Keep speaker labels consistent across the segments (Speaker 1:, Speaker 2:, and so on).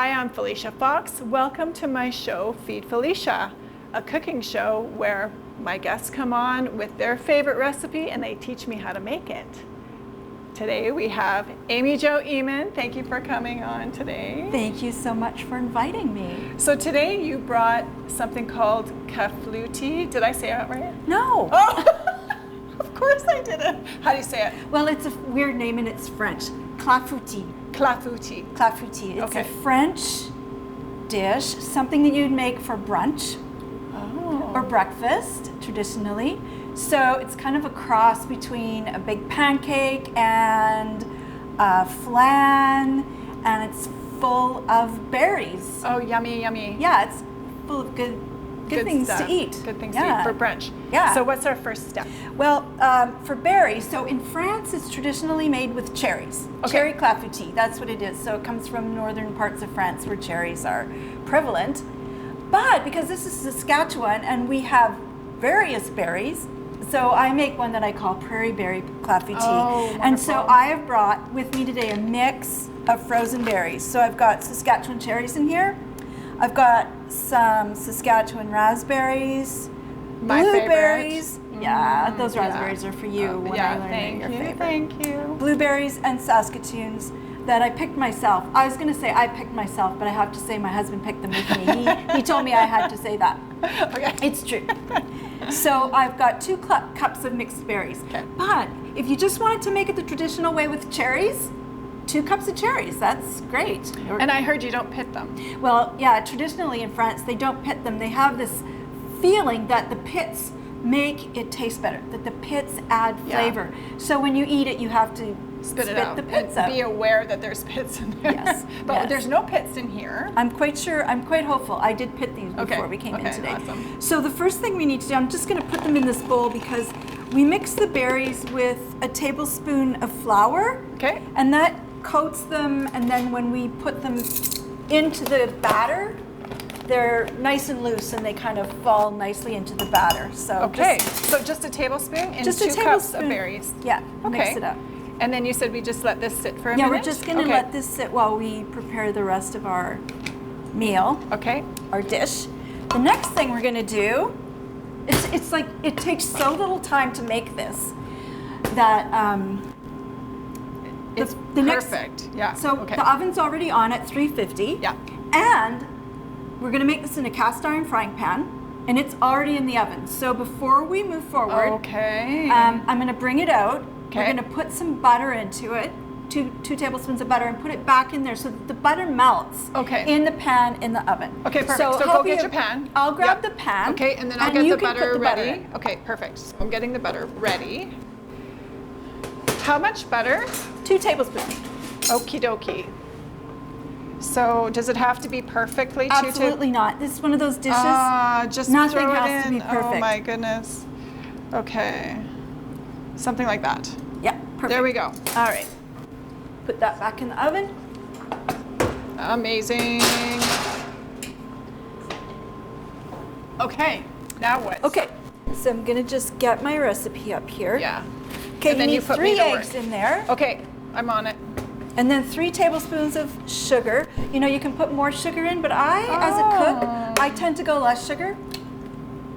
Speaker 1: Hi, I'm Felicia Fox. Welcome to my show, Feed Felicia, a cooking show where my guests come on with their favorite recipe and they teach me how to make it. Today we have Jo Ehman. Thank you for coming on today.
Speaker 2: Thank you so much for inviting me.
Speaker 1: So today you brought something called Clafoutis. Did I say it right?
Speaker 2: No.
Speaker 1: Oh, of course I didn't. How do you say it?
Speaker 2: Well, it's a weird name and it's French. Clafoutis.
Speaker 1: Clafoutis.
Speaker 2: Clafoutis. It's
Speaker 1: Okay.
Speaker 2: a French dish, something that you'd make for brunch or breakfast traditionally. So it's kind of a cross between a big pancake and a flan, and it's full of berries.
Speaker 1: Oh, yummy, yummy.
Speaker 2: Yeah, it's full of good things
Speaker 1: stuff.
Speaker 2: to eat.
Speaker 1: Good things to eat for brunch.
Speaker 2: Yeah.
Speaker 1: So what's our first step?
Speaker 2: Well, for berries, so in France, it's traditionally made with cherries.
Speaker 1: Okay.
Speaker 2: Cherry clafoutis, that's what it is. So it comes from northern parts of France where cherries are prevalent. But because this is Saskatchewan and we have various berries, so I make one that I call prairie berry clafoutis.
Speaker 1: Oh,
Speaker 2: and so
Speaker 1: wonderful.
Speaker 2: I have brought with me today a mix of frozen berries. So I've got Saskatchewan cherries in here. I've got some Saskatchewan raspberries,
Speaker 1: My
Speaker 2: blueberries.
Speaker 1: favorite.
Speaker 2: Yeah, those
Speaker 1: yeah.
Speaker 2: raspberries are for you when
Speaker 1: yeah,
Speaker 2: I learned
Speaker 1: thank
Speaker 2: your
Speaker 1: you,
Speaker 2: favorite.
Speaker 1: Thank you.
Speaker 2: Blueberries and Saskatoons that I picked myself. I was going to say I picked myself, but I have to say my husband picked them with me. He told me I had to say that.
Speaker 1: Okay.
Speaker 2: It's true. So I've got 2 cups of mixed berries.
Speaker 1: Okay.
Speaker 2: But if you just wanted to make it the traditional way with cherries, 2 cups of cherries, that's great.
Speaker 1: And I heard you don't pit them.
Speaker 2: Well, yeah, traditionally in France, they don't pit them. They have this feeling that the pits make it taste better, that the pits add
Speaker 1: Yeah.
Speaker 2: flavor. So when you eat it, you have to
Speaker 1: Spit it out.
Speaker 2: the pits
Speaker 1: and
Speaker 2: out.
Speaker 1: be aware that there's pits in there.
Speaker 2: Yes,
Speaker 1: But
Speaker 2: yes.
Speaker 1: there's no pits in here.
Speaker 2: I'm quite hopeful. I did pit these before
Speaker 1: Okay,
Speaker 2: we came in
Speaker 1: okay,
Speaker 2: today.
Speaker 1: awesome.
Speaker 2: So the first thing we need to do, I'm just going to put them in this bowl because we mix the berries with a tablespoon of flour.
Speaker 1: Okay.
Speaker 2: And that coats them, and then when we put them into the batter, they're nice and loose and they kind of fall nicely into the batter. So
Speaker 1: Okay. So just a tablespoon and
Speaker 2: just
Speaker 1: 2
Speaker 2: a
Speaker 1: cups of
Speaker 2: tablespoon.
Speaker 1: berries.
Speaker 2: Yeah,
Speaker 1: Okay.
Speaker 2: mix it up.
Speaker 1: And then you said we just let this sit for a
Speaker 2: Yeah,
Speaker 1: minute?
Speaker 2: we're just going to
Speaker 1: Okay.
Speaker 2: let this sit while we prepare the rest of our meal.
Speaker 1: Okay.
Speaker 2: Our dish. The next thing we're going to do, it's like it takes so little time to make this that
Speaker 1: It's
Speaker 2: the next-
Speaker 1: perfect. Yeah.
Speaker 2: So
Speaker 1: okay.
Speaker 2: the oven's already on at 350.
Speaker 1: Yeah.
Speaker 2: And we're going to make this in a cast iron frying pan, and it's already in the oven. So before we move forward,
Speaker 1: Okay.
Speaker 2: I'm going to bring it out. We're
Speaker 1: Okay.
Speaker 2: going to put some butter into it, two tablespoons of butter, and put it back in there so that the butter melts
Speaker 1: Okay.
Speaker 2: in the pan in the oven.
Speaker 1: Okay, perfect. So
Speaker 2: how
Speaker 1: go get
Speaker 2: about
Speaker 1: your pan.
Speaker 2: I'll grab
Speaker 1: Yep.
Speaker 2: the pan.
Speaker 1: Okay, and then I'll
Speaker 2: and
Speaker 1: get
Speaker 2: you
Speaker 1: the
Speaker 2: can put
Speaker 1: butter
Speaker 2: the butter
Speaker 1: ready.
Speaker 2: in.
Speaker 1: Okay, perfect. So I'm getting the butter ready. How much butter?
Speaker 2: 2 tablespoons.
Speaker 1: Okie dokie. So does it have to be perfectly
Speaker 2: Absolutely not. This is one of those dishes.
Speaker 1: Just
Speaker 2: Nothing
Speaker 1: throw it
Speaker 2: has to
Speaker 1: in.
Speaker 2: be perfect.
Speaker 1: Oh my goodness. Okay. Something like that.
Speaker 2: Yeah, perfect.
Speaker 1: There we go.
Speaker 2: All right. Put that back in the oven.
Speaker 1: Amazing. Okay. Now what?
Speaker 2: Okay. So I'm gonna just get my recipe up here.
Speaker 1: Yeah.
Speaker 2: Okay,
Speaker 1: And then
Speaker 2: you
Speaker 1: you
Speaker 2: need
Speaker 1: put me
Speaker 2: 3
Speaker 1: to
Speaker 2: eggs
Speaker 1: work.
Speaker 2: in there.
Speaker 1: Okay, I'm on it.
Speaker 2: And then 3 tablespoons of sugar. You know, you can put more sugar in, but as a
Speaker 1: Oh.
Speaker 2: cook, I tend to go less sugar.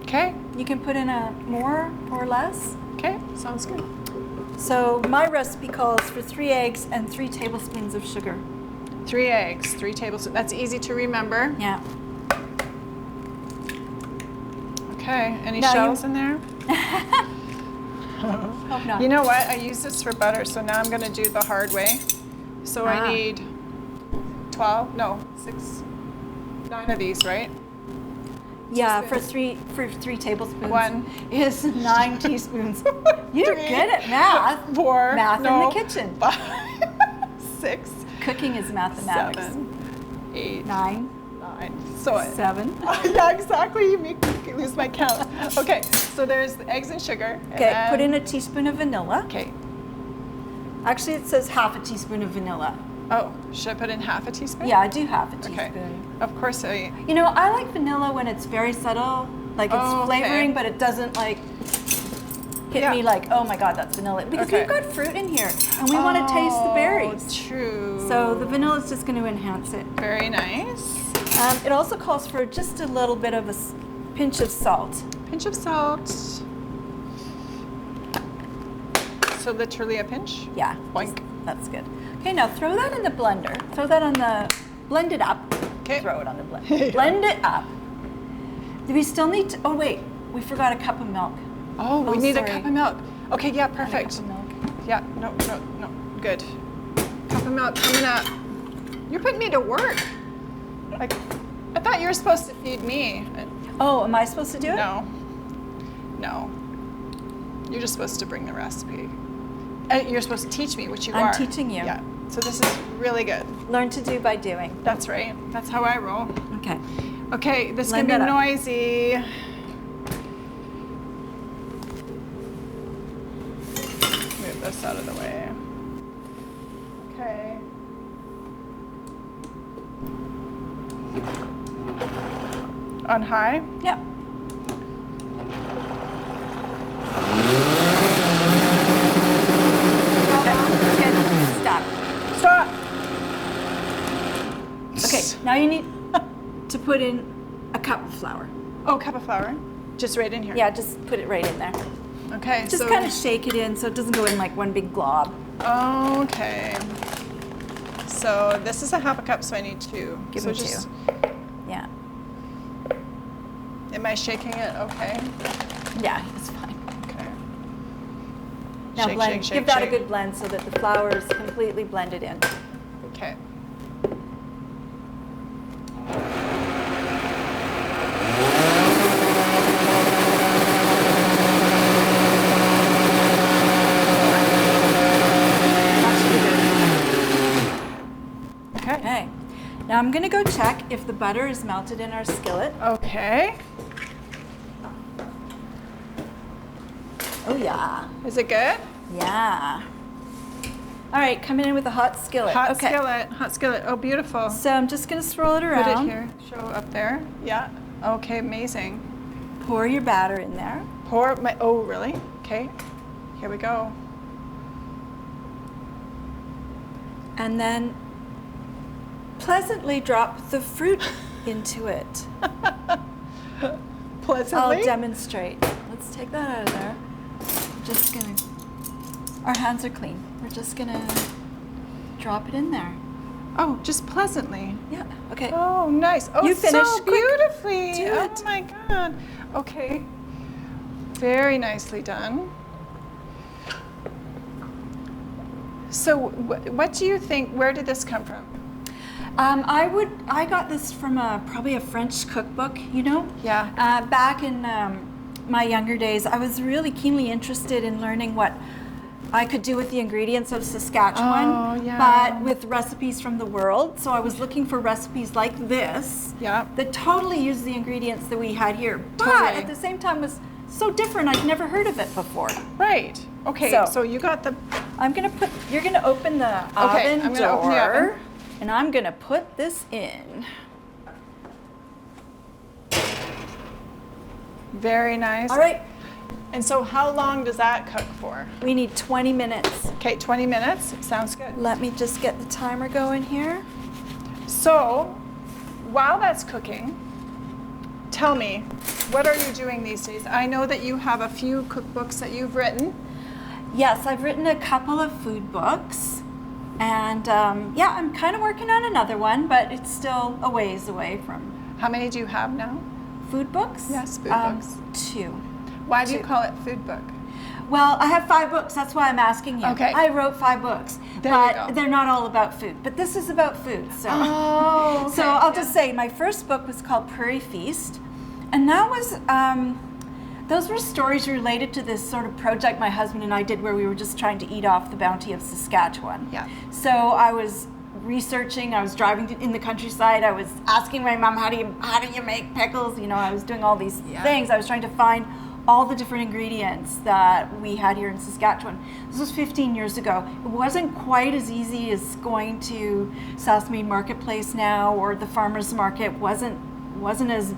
Speaker 1: Okay.
Speaker 2: You can put in a more or less.
Speaker 1: Okay. Sounds good.
Speaker 2: So my recipe calls for 3 eggs and 3 tablespoons of sugar.
Speaker 1: 3 eggs, 3 tablespoons. That's easy to remember.
Speaker 2: Yeah.
Speaker 1: Okay. Any
Speaker 2: Now you-
Speaker 1: shells in there?
Speaker 2: Hope not.
Speaker 1: You know what? I use this for butter, so now I'm going to do the hard way. So I need 12, no, 6, 9 of these, right?
Speaker 2: yeah,
Speaker 1: teaspoons.
Speaker 2: for 3 tablespoons.
Speaker 1: 1
Speaker 2: is 9 teaspoons. You're
Speaker 1: 3,
Speaker 2: good at math.
Speaker 1: 4,
Speaker 2: Math
Speaker 1: no,
Speaker 2: in the kitchen.
Speaker 1: 5, 6,
Speaker 2: Cooking is mathematics.
Speaker 1: 7, 8,
Speaker 2: 9,
Speaker 1: 9. So
Speaker 2: 7.
Speaker 1: yeah, exactly. You make me lose my count. Okay, so there's the eggs and sugar.
Speaker 2: Okay,
Speaker 1: and
Speaker 2: put in a teaspoon of vanilla.
Speaker 1: Okay.
Speaker 2: Actually, it says half a teaspoon of vanilla.
Speaker 1: Oh, should I put in half a teaspoon?
Speaker 2: Yeah, I do half a
Speaker 1: Okay.
Speaker 2: teaspoon.
Speaker 1: Of course I.
Speaker 2: You know, I like vanilla when it's very subtle, like it's
Speaker 1: Oh, okay.
Speaker 2: flavoring, but it doesn't like at
Speaker 1: Yeah.
Speaker 2: me like, oh my God, that's vanilla. Because
Speaker 1: Okay.
Speaker 2: we've got fruit in here and we want to taste the berries.
Speaker 1: True.
Speaker 2: So the vanilla is just going to enhance it.
Speaker 1: Very nice.
Speaker 2: It also calls for just a little bit of a pinch of salt.
Speaker 1: Pinch of salt. So literally a pinch?
Speaker 2: Yeah.
Speaker 1: Boink.
Speaker 2: That's good. Okay, now throw that in the blender. Throw that on the, blend it up.
Speaker 1: Okay.
Speaker 2: Throw it on the blender. Blend it up. Do we still need to, oh wait, we forgot a cup of milk.
Speaker 1: Oh, we need
Speaker 2: sorry.
Speaker 1: a cup of milk. Okay, yeah,
Speaker 2: And a
Speaker 1: perfect.
Speaker 2: cup of milk.
Speaker 1: Yeah, no, good. Cup of milk coming up. You're putting me to work. Like, I thought you were supposed to feed me.
Speaker 2: Oh, am I supposed to do it?
Speaker 1: No. You're just supposed to bring the recipe. You're supposed to teach me, which you
Speaker 2: I'm
Speaker 1: are.
Speaker 2: teaching you.
Speaker 1: Yeah, so this is really good.
Speaker 2: Learn to do by doing.
Speaker 1: That's right. That's how I roll.
Speaker 2: Okay.
Speaker 1: Okay, this
Speaker 2: Blend
Speaker 1: can be
Speaker 2: that up.
Speaker 1: noisy. Move this out of the way. Okay. On high?
Speaker 2: Yep. Good. Stop.
Speaker 1: Stop!
Speaker 2: Okay, now you need to put in a cup of flour.
Speaker 1: Oh, cup of flour. Just right in here.
Speaker 2: Yeah, just put it right in there.
Speaker 1: Okay.
Speaker 2: Just kind of shake it in so it doesn't go in like one big glob.
Speaker 1: Okay. So this is a half a cup, so I need 2.
Speaker 2: Give
Speaker 1: so
Speaker 2: me 2. Yeah.
Speaker 1: Am I shaking it? Okay.
Speaker 2: Yeah, it's fine.
Speaker 1: Okay.
Speaker 2: Now
Speaker 1: Shake,
Speaker 2: blend.
Speaker 1: shake, shake,
Speaker 2: Give that
Speaker 1: shake.
Speaker 2: a good blend so that the flour is completely blended in.
Speaker 1: Okay. Okay.
Speaker 2: Okay. Now I'm gonna go check if the butter is melted in our skillet.
Speaker 1: Okay.
Speaker 2: Oh yeah.
Speaker 1: Is it good?
Speaker 2: Yeah. All right, coming in with a hot skillet.
Speaker 1: Hot
Speaker 2: okay.
Speaker 1: skillet. Hot skillet. Oh, beautiful.
Speaker 2: So I'm just gonna swirl it
Speaker 1: Put
Speaker 2: around.
Speaker 1: it here. Show up there. Yeah. Okay, amazing.
Speaker 2: Pour your batter in there.
Speaker 1: Pour my, oh, really? Okay. Here we go.
Speaker 2: And then pleasantly drop the fruit into it.
Speaker 1: Pleasantly?
Speaker 2: I'll demonstrate. Let's take that out of there. We're just gonna, our hands are clean. We're just gonna drop it in there.
Speaker 1: Oh, just pleasantly.
Speaker 2: Yeah, okay.
Speaker 1: Oh, nice. Oh,
Speaker 2: You finished.
Speaker 1: so
Speaker 2: Quick.
Speaker 1: beautifully.
Speaker 2: Do
Speaker 1: Oh
Speaker 2: it.
Speaker 1: my God. Okay. Very nicely done. So what do you think, where did this come from?
Speaker 2: I got this from probably a French cookbook, you know?
Speaker 1: Yeah.
Speaker 2: Back in my younger days, I was really keenly interested in learning what I could do with the ingredients of Saskatchewan,
Speaker 1: Oh, yeah.
Speaker 2: but with recipes from the world. So I was looking for recipes like this
Speaker 1: Yeah.
Speaker 2: that totally used the ingredients that we had here, but
Speaker 1: Totally.
Speaker 2: at the same time was so different. I'd never heard of it before.
Speaker 1: Right. Okay, so you got the,
Speaker 2: I'm gonna put, you're gonna open the
Speaker 1: Okay,
Speaker 2: oven
Speaker 1: I'm gonna open the
Speaker 2: door,
Speaker 1: oven.
Speaker 2: and I'm gonna put this in.
Speaker 1: very nice.
Speaker 2: All right,
Speaker 1: And so how long does that cook for?
Speaker 2: we need 20 minutes.
Speaker 1: Okay, 20 minutes. Sounds good.
Speaker 2: Let me just get the timer going here.
Speaker 1: So while that's cooking, tell me, what are you doing these days? I know that you have a few cookbooks that you've written.
Speaker 2: Yes, I've written a couple of food books, and yeah, I'm kind of working on another one, but it's still a ways away from
Speaker 1: How many do you have now?
Speaker 2: food books.
Speaker 1: Yes, food books.
Speaker 2: 2.
Speaker 1: Why do you
Speaker 2: 2.
Speaker 1: call it food book?
Speaker 2: Well, I have 5 books. That's why I'm asking you.
Speaker 1: Okay.
Speaker 2: I wrote 5 books,
Speaker 1: There you
Speaker 2: but
Speaker 1: go.
Speaker 2: they're not all about food. But this is about food, so.
Speaker 1: Oh,
Speaker 2: So I'll just say my first book was called Prairie Feast, and that was those were stories related to this sort of project my husband and I did where we were just trying to eat off the bounty of Saskatchewan.
Speaker 1: Yeah.
Speaker 2: So I was researching. I was driving in the countryside. I was asking my mom, how do you make pickles? You know, I was doing all these things. I was trying to find all the different ingredients that we had here in Saskatchewan. This was 15 years ago. It wasn't quite as easy as going to Southmead Marketplace now, or the farmers market wasn't as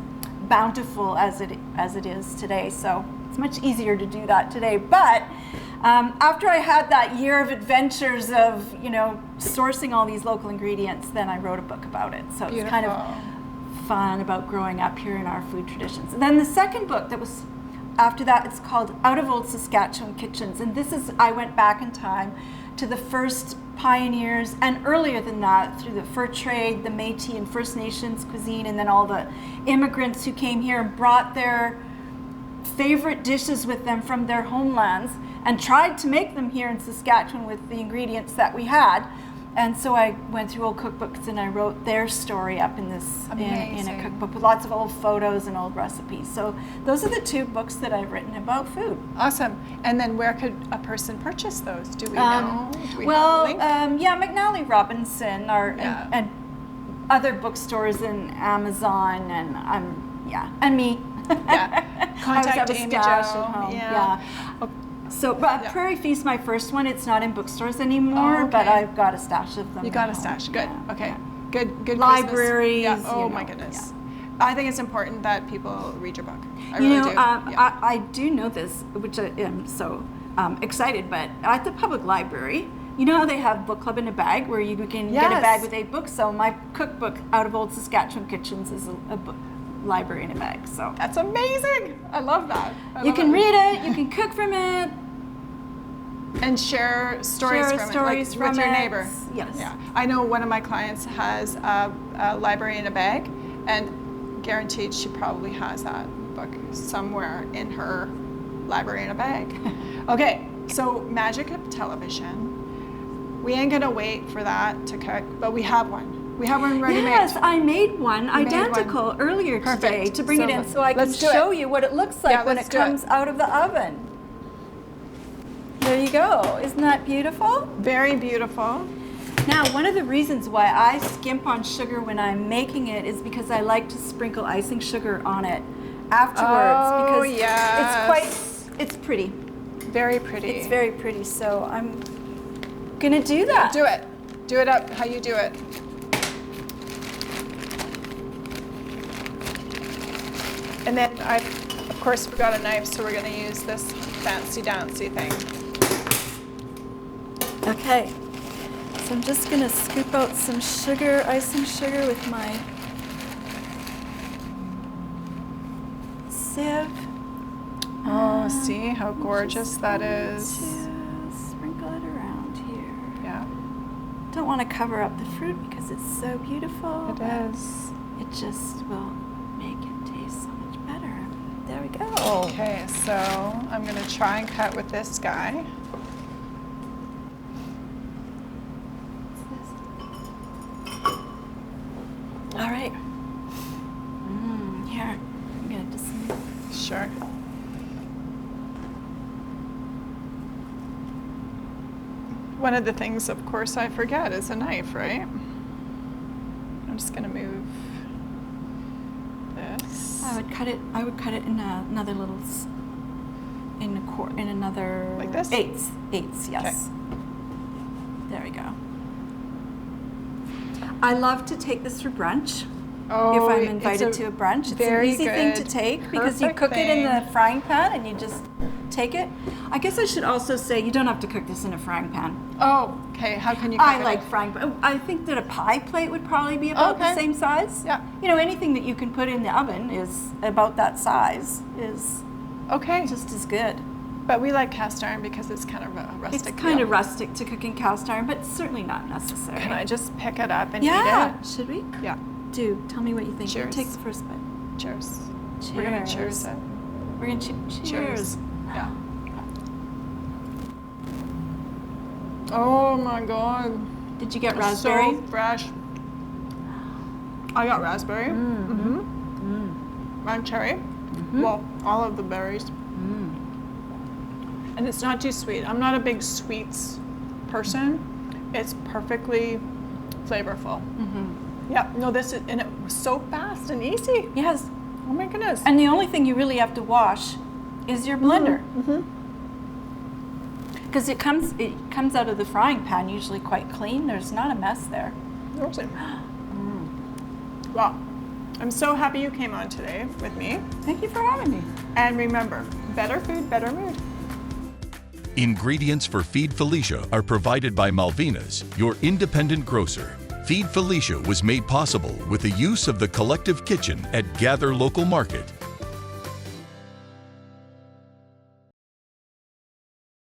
Speaker 2: bountiful as it is today. So It's much easier to do that today. But after I had that year of adventures of, sourcing all these local ingredients, then I wrote a book about it. So it's kind of fun about growing up here in our food traditions. And then the second book that was after that, it's called Out of Old Saskatchewan Kitchens. And I went back in time to the first pioneers, and earlier than that, through the fur trade, the Métis and First Nations cuisine, and then all the immigrants who came here and brought their favorite dishes with them from their homelands and tried to make them here in Saskatchewan with the ingredients that we had. And so I went through old cookbooks and I wrote their story up in this in a cookbook with lots of old photos and old recipes. So those are the two books that I've written about food.
Speaker 1: Awesome. And then where could a person purchase those? Do we know? Do we have a link?
Speaker 2: McNally Robinson and other bookstores and Amazon and me.
Speaker 1: Yeah. Contact Amy Jo.
Speaker 2: At home. Yeah. So, Prairie Feast, my first one, it's not in bookstores anymore, but I've got a stash of them.
Speaker 1: You got a stash. Good.
Speaker 2: Yeah.
Speaker 1: Okay. Good.
Speaker 2: Libraries.
Speaker 1: Yeah. Oh my goodness. Yeah. I think it's important that people read your book. I
Speaker 2: really
Speaker 1: do.
Speaker 2: I do know this, which I am so excited, but at the public library, how they have book club in a bag where you can get a bag with 8 books. So my cookbook, Out of Old Saskatchewan Kitchens, is a book library in a bag. So
Speaker 1: that's amazing. I love that.
Speaker 2: You can read it, you can cook from it,
Speaker 1: and share stories from it, like with your neighbor.
Speaker 2: Yes.
Speaker 1: Yeah. I know one of my clients has a library in a bag, and guaranteed she probably has that book somewhere in her library in a bag. Okay, so magic of television. We ain't gonna wait for that to cook, but we have one. We have one ready made.
Speaker 2: Yes, I made one identical earlier today to bring it in so I can show you what it looks like when it comes out of the oven. There you go. Isn't that beautiful?
Speaker 1: Very beautiful.
Speaker 2: Now, one of the reasons why I skimp on sugar when I'm making it is because I like to sprinkle icing sugar on it afterwards because it's pretty.
Speaker 1: Very pretty.
Speaker 2: It's very pretty, so I'm gonna do that.
Speaker 1: Do it. Do it up how you do it. And then I, of course, forgot a knife, so we're gonna use this fancy dancy thing.
Speaker 2: Okay, so I'm just gonna scoop out some sugar, icing sugar with my sieve.
Speaker 1: Oh, see how gorgeous that is.
Speaker 2: Just sprinkle it around here.
Speaker 1: Yeah.
Speaker 2: Don't want to cover up the fruit because it's so beautiful.
Speaker 1: It is.
Speaker 2: It just will make it taste so much better. There we go.
Speaker 1: Okay, so I'm gonna try and cut with this guy.
Speaker 2: All right. Here, I'm gonna just.
Speaker 1: Sure. One of the things, of course, I forget is a knife, right? I'm just gonna move this.
Speaker 2: I would cut it in another little, in another.
Speaker 1: Like this?
Speaker 2: Eighths, yes. Okay. There we go. I love to take this for brunch.
Speaker 1: Oh,
Speaker 2: if I'm invited to a brunch, it's an easy thing to take because you cook it in the frying pan and you just take it. I guess I should also say you don't have to cook this in a frying pan.
Speaker 1: Oh, okay. How can you cook it?
Speaker 2: I like frying pan. I think that a pie plate would probably be about the same size.
Speaker 1: Yeah.
Speaker 2: Anything that you can put in the oven is about that size is just as good.
Speaker 1: But we like cast iron because it's kind of a rustic.
Speaker 2: It's kind of rustic to cook in cast iron, but certainly not necessary.
Speaker 1: Can I just pick it up and eat it?
Speaker 2: Should we?
Speaker 1: Yeah.
Speaker 2: Do. Tell me what you think.
Speaker 1: Cheers.
Speaker 2: Take the first bite.
Speaker 1: Cheers.
Speaker 2: Cheers.
Speaker 1: We're going to cheers it.
Speaker 2: We're going to cheers.
Speaker 1: Yeah. Oh my God.
Speaker 2: Did you get raspberry?
Speaker 1: So fresh. I got raspberry. And cherry. Well, all of the berries. And it's not too sweet. I'm not a big sweets person. It's perfectly flavorful. Yeah, no, and it was so fast and easy.
Speaker 2: Yes.
Speaker 1: Oh my goodness.
Speaker 2: And the only thing you really have to wash is your blender. Because it comes out of the frying pan usually quite clean. There's not a mess there.
Speaker 1: Awesome. Wow. I'm so happy you came on today with me.
Speaker 2: Thank you for having me.
Speaker 1: And remember, better food, better mood.
Speaker 3: Ingredients for Feed Felicia are provided by Malvina's, your independent grocer. Feed Felicia was made possible with the use of the collective kitchen at Gather Local Market.